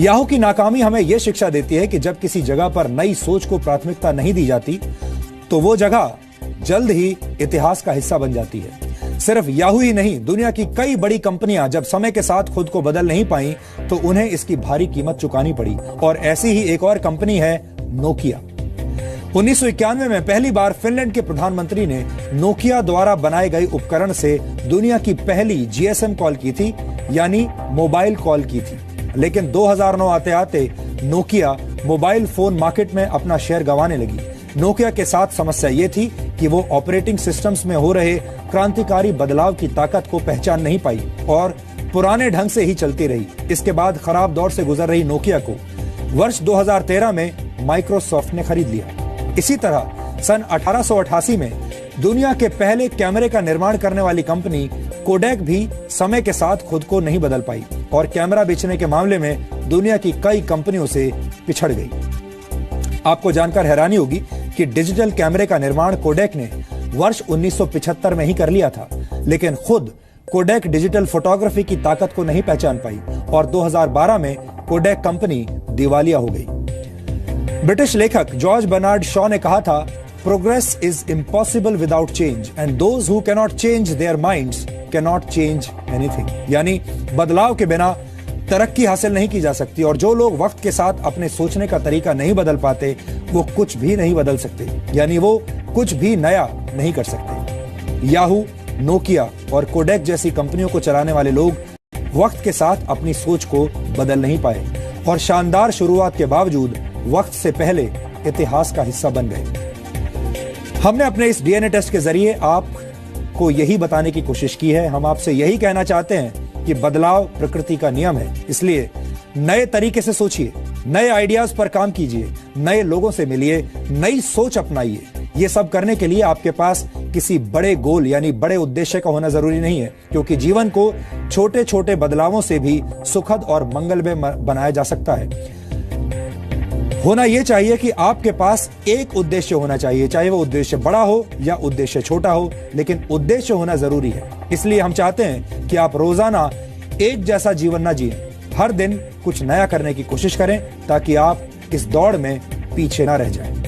Yahoo की नाकामी हमें यह शिक्षा देती है कि जब किसी जगह पर नई सोच को प्राथमिकता नहीं दी जाती तो वो जगह जल्द ही इतिहास का हिस्सा बन जाती है। सिर्फ याहू ही नहीं, दुनिया की कई बड़ी कंपनियां जब समय के साथ खुद को बदल नहीं पाई तो उन्हें इसकी भारी कीमत चुकानी पड़ी। और ऐसी ही एक और कंपनी है नोकिया। 1991 में पहली बार फिनलैंड के प्रधानमंत्री ने नोकिया द्वारा बनाए गए उपकरण से दुनिया की पहली जीएसएम कॉल की थी, यानी मोबाइल कॉल की थी। लेकिन 2009 आते आते नोकिया मोबाइल फोन मार्केट में अपना शेयर गंवाने लगी। नोकिया के साथ समस्या यह थी कि वो ऑपरेटिंग सिस्टम्स में हो रहे क्रांतिकारी बदलाव की ताकत को पहचान नहीं पाई और पुराने ढंग से ही चलती रही। इसके बाद खराब दौर से गुजर रही नोकिया को वर्ष 2013 में माइक्रोसॉफ्ट ने खरीद लिया। इसी तरह सन 1888 में दुनिया के पहले कैमरे का निर्माण करने वाली कंपनी कोडैक भी समय के साथ खुद को नहीं बदल पाई और कैमरा बेचने के मामले में दुनिया की कई कंपनियों से पिछड़ गई। आपको जानकर हैरानी होगी कि डिजिटल कैमरे का निर्माण कोडैक ने वर्ष 1975 में ही कर लिया था, लेकिन खुद कोडैक डिजिटल फोटोग्राफी की ताकत को नहीं पहचान पाई और 2012 में कोडैक कंपनी दिवालिया हो गई। ब्रिटिश लेखक जॉर्ज बर्नार्ड शॉ ने कहा था, progress is impossible without change and those who cannot change their minds cannot change anything. यानी बदलाव के बिना तरक्की हासिल नहीं की जा सकती और जो लोग वक्त के साथ अपने सोचने का तरीका नहीं बदल पाते वो कुछ भी नहीं बदल सकते, यानी वो कुछ भी नया नहीं कर सकते। याहू, नोकिया और कोडैक जैसी कंपनियों को चलाने वाले लोग वक्त के साथ अपनी सोच को बदल नहीं पाए और शानदार शुरुआत के बावजूद वक्त से पहले इतिहास का हिस्सा बन गए। हमने अपने इस डीएनए टेस्ट के जरिए आपको यही बताने की कोशिश की है। हम आपसे यही कहना चाहते हैं कि बदलाव प्रकृति का नियम है, इसलिए नए तरीके से सोचिए, नए आइडियाज पर काम कीजिए, नए लोगों से मिलिए, नई सोच अपनाइए। ये सब करने के लिए आपके पास किसी बड़े गोल यानी बड़े उद्देश्य का होना जरूरी नहीं है, क्योंकि जीवन को छोटे छोटे बदलावों से भी सुखद और मंगलमय बनाया जा सकता है। होना यह चाहिए कि आपके पास एक उद्देश्य होना चाहिए, चाहे वो उद्देश्य बड़ा हो या उद्देश्य छोटा हो, लेकिन उद्देश्य होना जरूरी है। इसलिए हम चाहते हैं कि आप रोजाना एक जैसा जीवन ना जिएं, हर दिन कुछ नया करने की कोशिश करें ताकि आप इस दौड़ में पीछे ना रह जाएं।